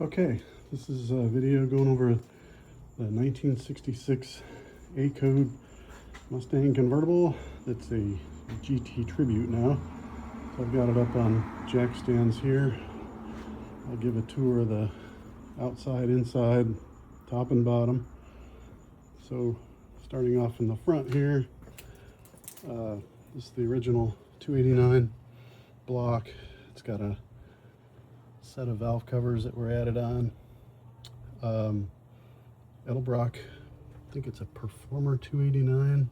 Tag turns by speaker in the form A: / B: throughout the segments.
A: Okay, this is a video going over the 1966 A-Code Mustang convertible. It's a GT Tribute now. So I've got it up on jack stands here. I'll give a tour of the outside, inside, top and bottom. So starting off in the front here, this is the original 289 block. It's got a set of valve covers that were added on. Edelbrock, I think it's a Performer 289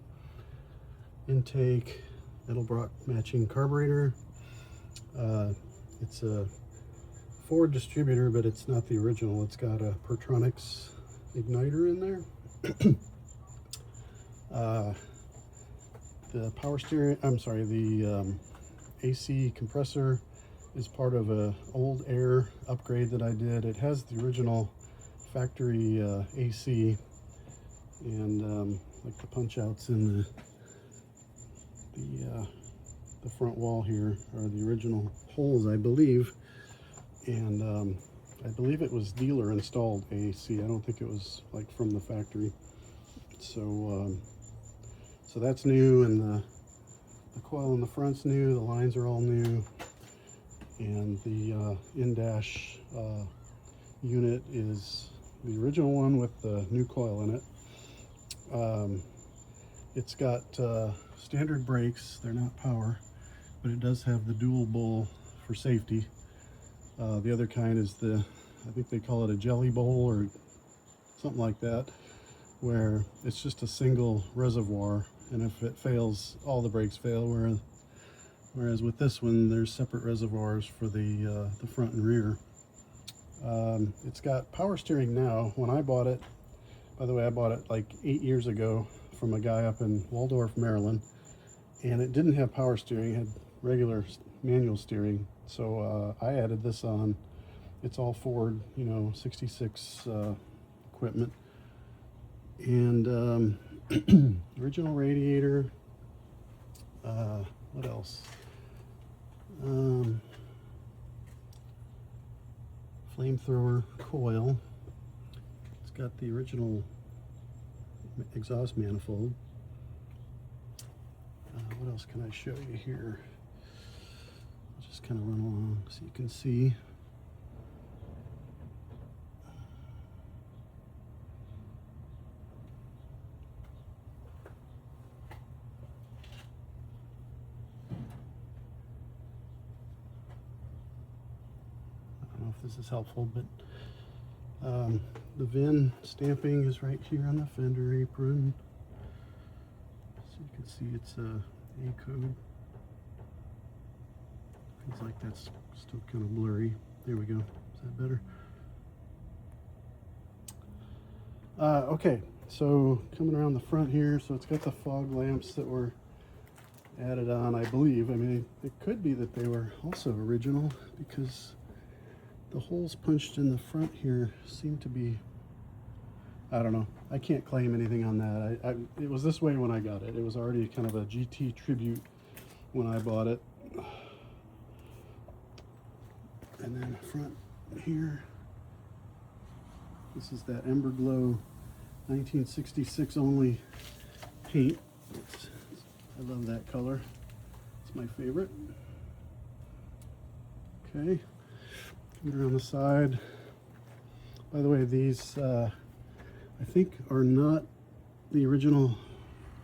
A: intake, Edelbrock matching carburetor. It's a Ford distributor, but it's not the original. It's got a Pertronix igniter in there. The power steering, the AC compressor is part of a old air upgrade that I did. It has the original factory AC and like the punch outs in the front wall here are the original holes, I believe. And I believe it was dealer installed AC. I don't think it was like from the factory. So so that's new, and the coil in the front's new. The lines are all new. And the in-dash unit is the original one with the new coil in it. It's got standard brakes. They're not power, but it does have the dual bowl for safety. The other kind is I think they call it a jelly bowl or something like that, where it's just a single reservoir, and if it fails, all the brakes fail, whereas with this one, there's separate reservoirs for the front and rear. It's got power steering now. When I bought it, by the way, I bought it like 8 years ago from a guy up in Waldorf, Maryland, and it didn't have power steering. It had regular manual steering. So I added this on. It's all Ford, 66 equipment. And original radiator. What else? Flamethrower coil. It's got the original exhaust manifold. What else can I show you here? I'll just kind of run along so you can see. I don't know if this is helpful, but the VIN stamping is right here on the fender apron. So you can see it's a A-Code. Feels like that's still kind of blurry. There we go. Is that better? Okay, so coming around the front here, so it's got the fog lamps that were added on, I believe. I mean, it could be that they were also original, because the holes punched in the front here seem to be, I don't know. I can't claim anything on that. It was this way when I got it. It was already kind of a GT Tribute when I bought it. And then front here, this is that Ember Glow 1966 only paint. I love that color. It's my favorite. Okay. Coming around the side. By the way, these I think are not the original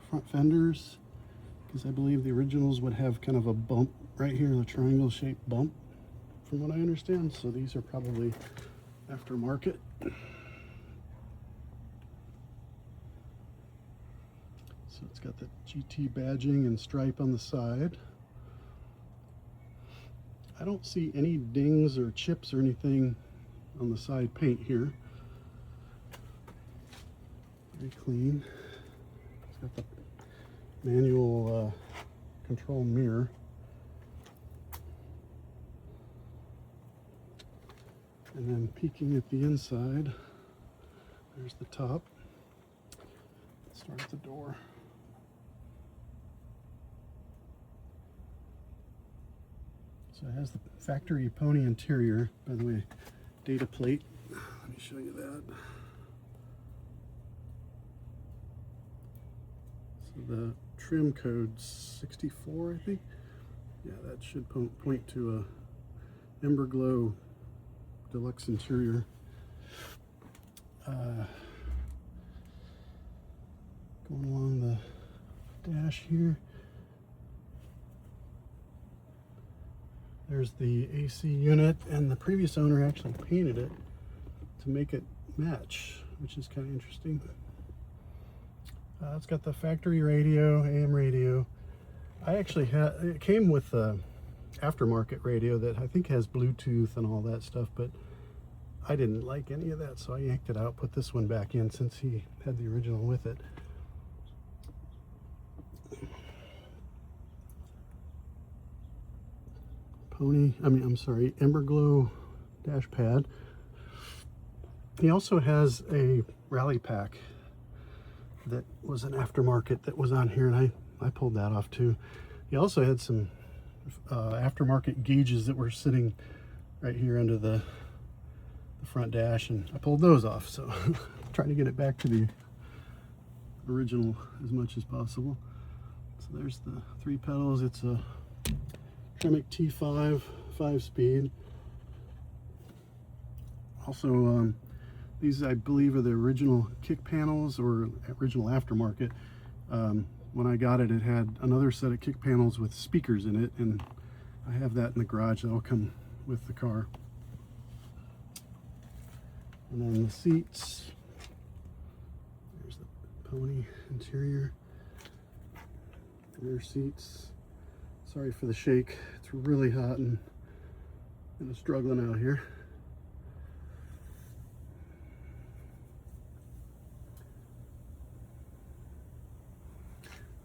A: front fenders, because I believe the originals would have kind of a bump right here, a triangle shaped bump, from what I understand. So these are probably aftermarket. So it's got the GT badging and stripe on the side. I don't see any dings or chips or anything on the side paint here. Very clean. It's got the manual control mirror. And then peeking at the inside, there's the top. Let's start at the door. So it has the factory pony interior. By the way, data plate. Let me show you that. So the trim code's 64, I think. Yeah, that should point to a Ember Glow deluxe interior. Going along the dash here, there's the AC unit, and the previous owner actually painted it to make it match, which is kind of interesting. It's got the factory radio, AM radio. I actually had, it came with a aftermarket radio that I think has Bluetooth and all that stuff, but I didn't like any of that, so I yanked it out, put this one back in since he had the original with it. Ember Glow dash pad. He also has a rally pack that was an aftermarket that was on here, and I pulled that off too. He also had some aftermarket gauges that were sitting right here under the front dash, and I pulled those off, so I'm trying to get it back to the original as much as possible. So there's the 3 pedals. It's a Tremec T5 5-speed. Also, these I believe are the original kick panels, or original aftermarket. When I got it, it had another set of kick panels with speakers in it, and I have that in the garage. That'll come with the car. And then the seats. There's the pony interior. Rear seats. Sorry for the shake. It's really hot and struggling out here.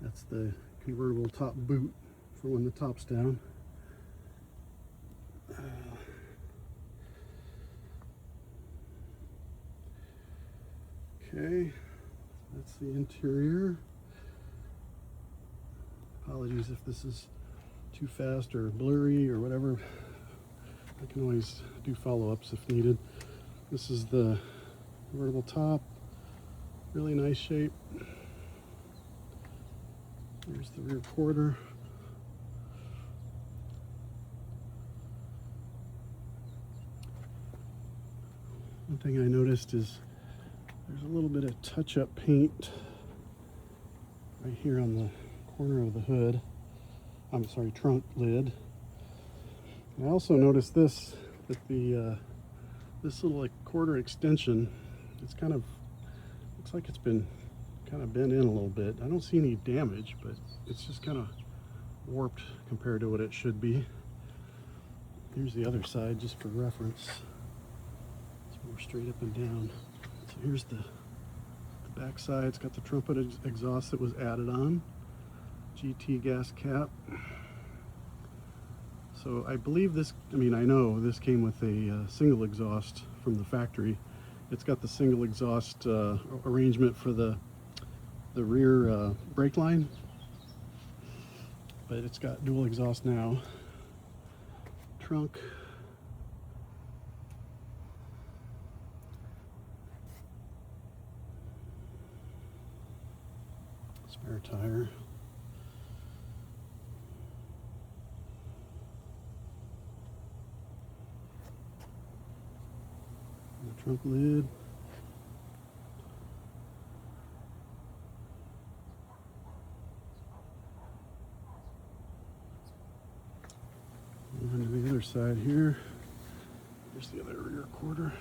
A: That's the convertible top boot for when the top's down. Okay, that's the interior. Apologies if this is too fast or blurry or whatever. I can always do follow-ups if needed. This is the convertible top. Really nice shape. There's the rear quarter. One thing I noticed is there's a little bit of touch-up paint right here on the corner of the hood. Trunk lid. And I also noticed this, that the this little like quarter extension, it's kind of, looks like it's been kind of bent in a little bit. I don't see any damage, but it's just kind of warped compared to what it should be. Here's the other side just for reference. It's more straight up and down. So here's the back side. It's got the trumpet exhaust that was added on. GT gas cap. So I believe this, I know this came with a single exhaust from the factory. It's got the single exhaust arrangement for the rear brake line, but it's got dual exhaust now. Trunk. Spare tire. The trunk lid. Moving to the other side here. Here's the other rear quarter.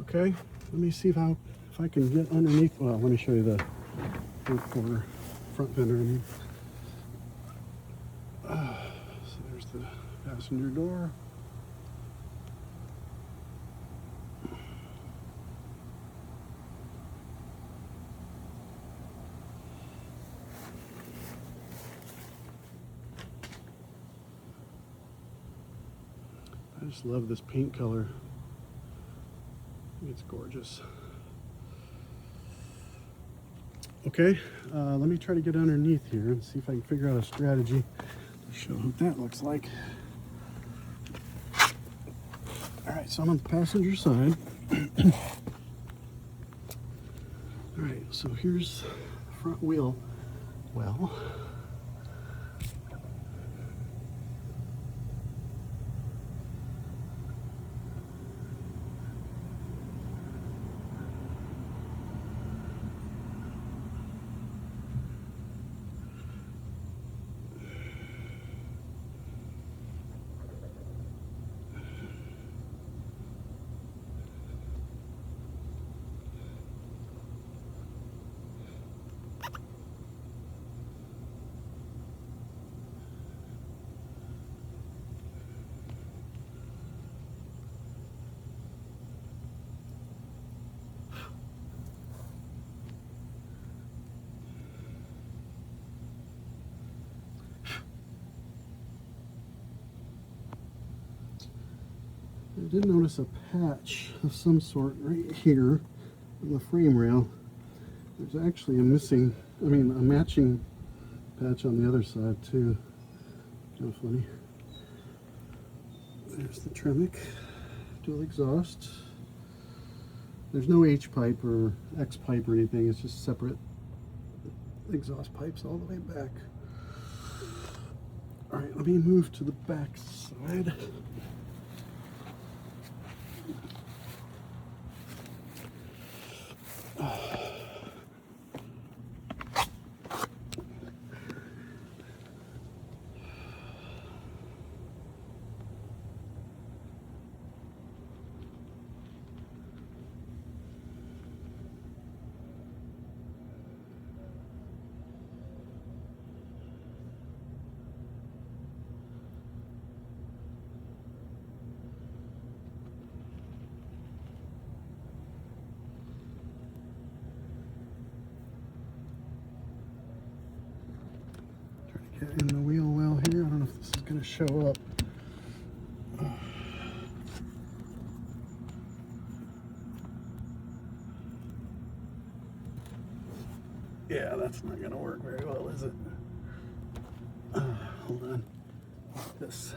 A: Okay, let me see if I if I can get underneath, well, let me show you the front fender. I mean, so there's the passenger door. I just love this paint color. It's gorgeous. Okay, let me try to get underneath here and see if I can figure out a strategy to show what that looks like. All right, so I'm on the passenger side. All right, so here's the front wheel well. I did notice a patch of some sort right here on the frame rail. There's actually a matching patch on the other side too. Kind of funny. There's the Tremec dual exhaust. There's no H pipe or X pipe or anything. It's just separate exhaust pipes all the way back. All right, let me move to the back side. Get in the wheel well here. I don't know if this is going to show up. Yeah, that's not going to work very well, is it? Hold on. This.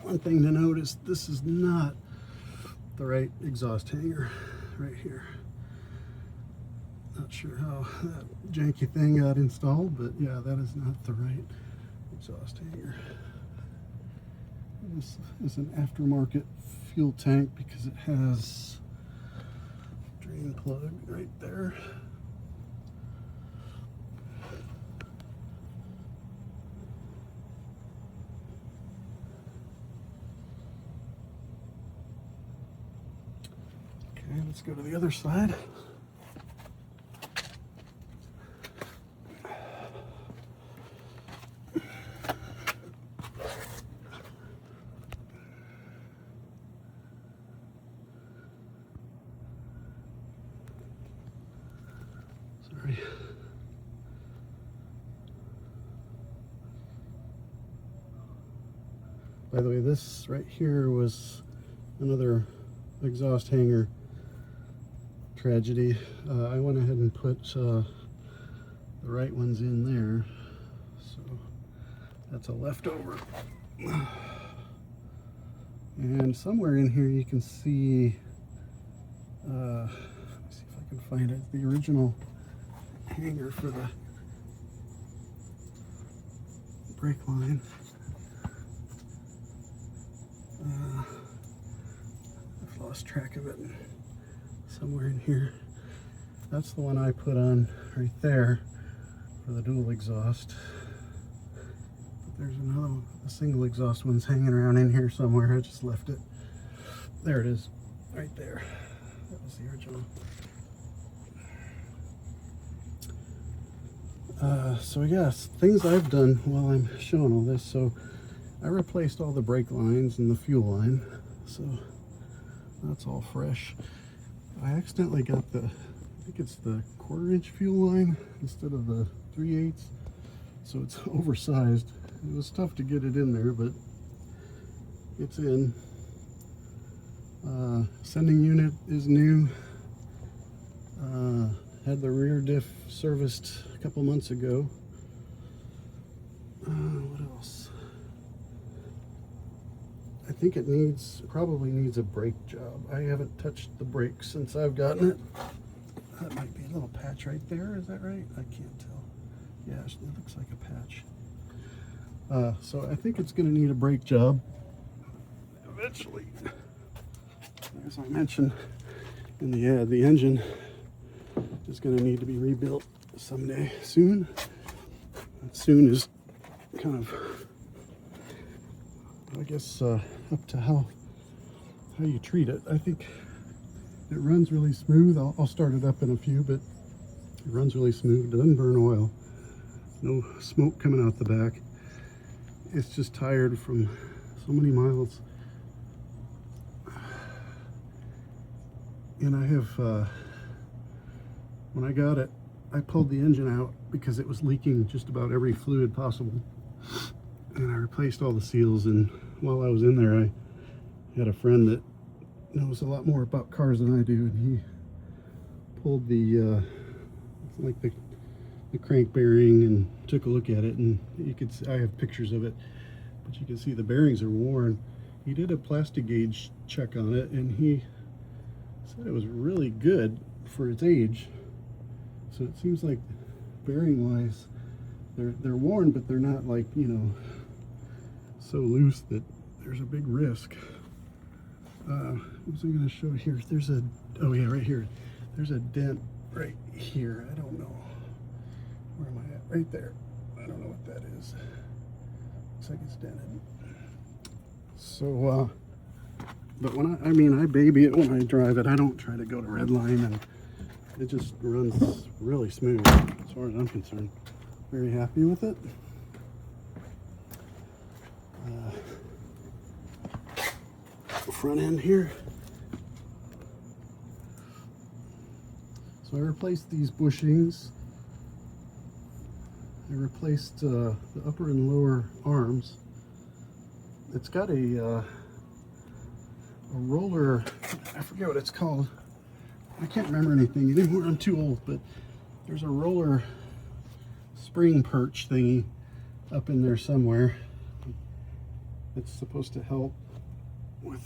A: One thing to notice, this is not the right exhaust hanger right here. Not sure how that janky thing got installed, but yeah, that is not the right exhaust hanger. This is an aftermarket fuel tank because it has a drain plug right there. Okay, let's go to the other side. Sorry. By the way, this right here was another exhaust hanger tragedy. I went ahead and put the right ones in there, so that's a leftover. And somewhere in here you can see, let me see if I can find it, the original hanger for the brake line. I've lost track of it somewhere in here. That's the one I put on right there for the dual exhaust. But there's another one, the single exhaust one's hanging around in here somewhere. I just left it. There it is, right there. That was the original. So yes, things I've done while I'm showing all this. So I replaced all the brake lines and the fuel line, so that's all fresh. I accidentally got the, I think it's the 1/4 inch fuel line instead of the 3/8, so it's oversized. It was tough to get it in there, but it's in. Sending unit is new. Had the rear diff serviced a couple months ago. What else? I think it probably needs a brake job. I haven't touched the brakes since I've gotten it. That might be a little patch right there, is that right? I can't tell. Yeah, it looks like a patch. So I think it's going to need a brake job eventually. As I mentioned in the ad, the engine is going to need to be rebuilt someday soon. And soon is kind of, I guess, up to how you treat it. I think it runs really smooth. I'll start it up in a few, but it runs really smooth. Doesn't burn oil. No smoke coming out the back. It's just tired from so many miles. And I have, when I got it, I pulled the engine out because it was leaking just about every fluid possible. And I replaced all the seals, and while I was in there, I had a friend that knows a lot more about cars than I do, and he pulled the, like the crank bearing and took a look at it, and you could see, I have pictures of it, but you can see the bearings are worn. He did a plastic gauge check on it, and he said it was really good for its age. So it seems like bearing wise they're worn, but they're not, like, you know, so loose that there's a big risk. What was I going to show here? There's a, oh yeah, right here, there's a dent right here. I don't know, where am I at? Right there. I don't know what that is. Looks like it's dented. So but when I baby it when I drive it. I don't try to go to red line, and it just runs really smooth as far as I'm concerned. Very happy with it. Front end here. So I replaced these bushings. I replaced the upper and lower arms. It's got a roller, I forget what it's called. I can't remember anything anymore, I'm too old, but there's a roller spring perch thingy up in there somewhere. It's supposed to help with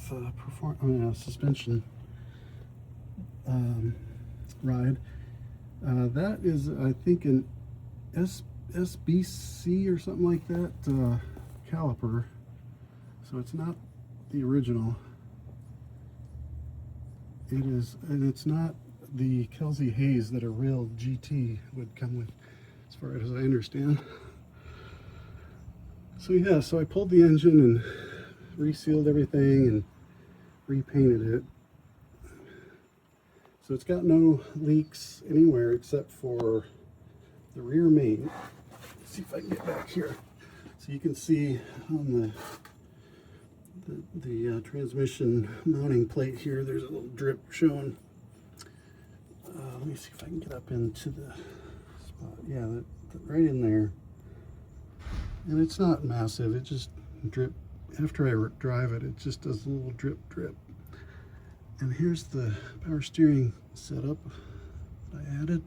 A: suspension ride. That is, I think, an SBC or something like that caliper. So it's not the original. It is, and it's not the Kelsey Hayes that a real GT would come with, as far as I understand. So yeah, so I pulled the engine and resealed everything and repainted it. So it's got no leaks anywhere except for the rear main. Let's see if I can get back here. So you can see on the transmission mounting plate here, there's a little drip showing. Let me see if I can get up into the spot. Yeah, right in there. And it's not massive, it just drip. After I drive it, it just does a little drip drip. And here's the power steering setup that I added.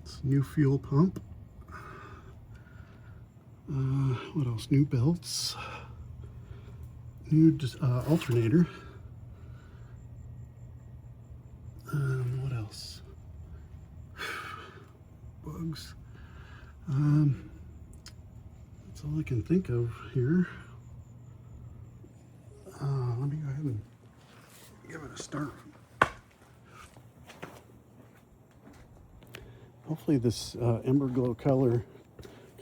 A: It's a new fuel pump. What else? New belts. New alternator. can think of here. Let me go ahead and give it a start. Hopefully this Ember Glow color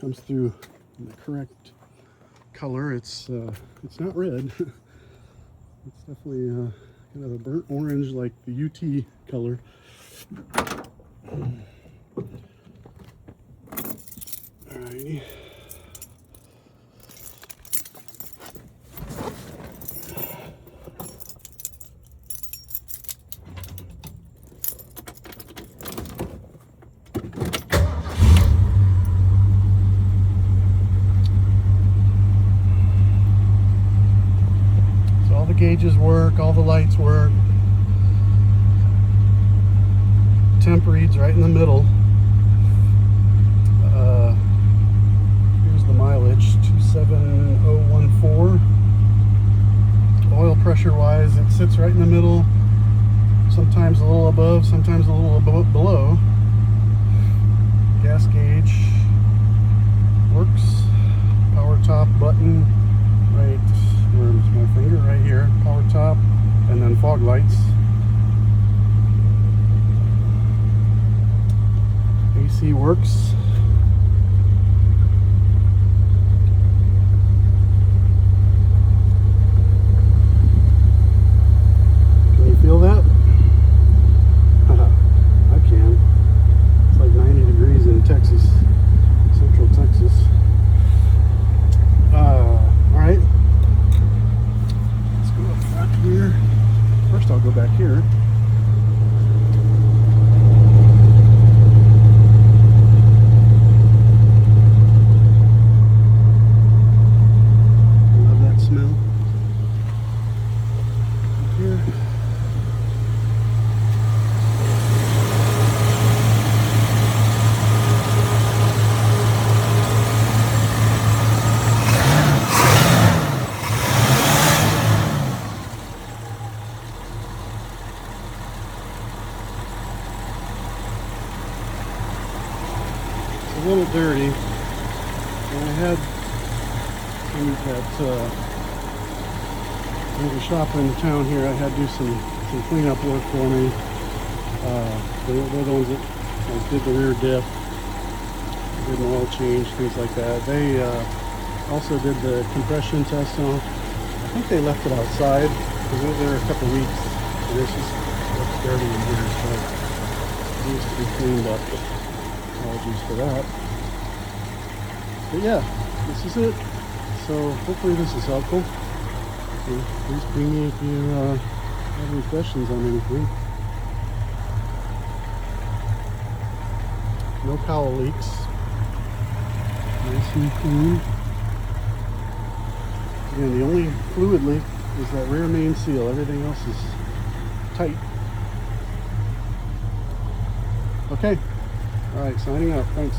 A: comes through in the correct color. It's not red. It's definitely kind of a burnt orange, like the UT color. Alrighty. So all the gauges work, all the lights work. Temp reads right in the middle. Here's the mileage, 27014. Oil pressure wise, it sits right in the middle, sometimes a little above, sometimes a little below. Gas gauge works. Power top button, right, where's my finger? Right here. Power top, and then fog lights. AC works. Can you feel that? I can. It's like 90 degrees in Texas, Central Texas. Alright. Let's go up front here. First I'll go back here. A little dirty, and I had some at the shop in town here. I had to do some cleanup work for me. They're the ones that did the rear diff, did an oil change, things like that. They also did the compression test on. I think they left it outside because it was there a couple weeks, and it's just looks dirty in here, so it needs to be cleaned up. Apologies for that. But yeah, this is it. So hopefully this is helpful. So please ping me if you have any questions on anything. No cowl leaks. Nice and clean. Again, the only fluid leak is that rear main seal. Everything else is tight. Okay. All right, signing out. Thanks.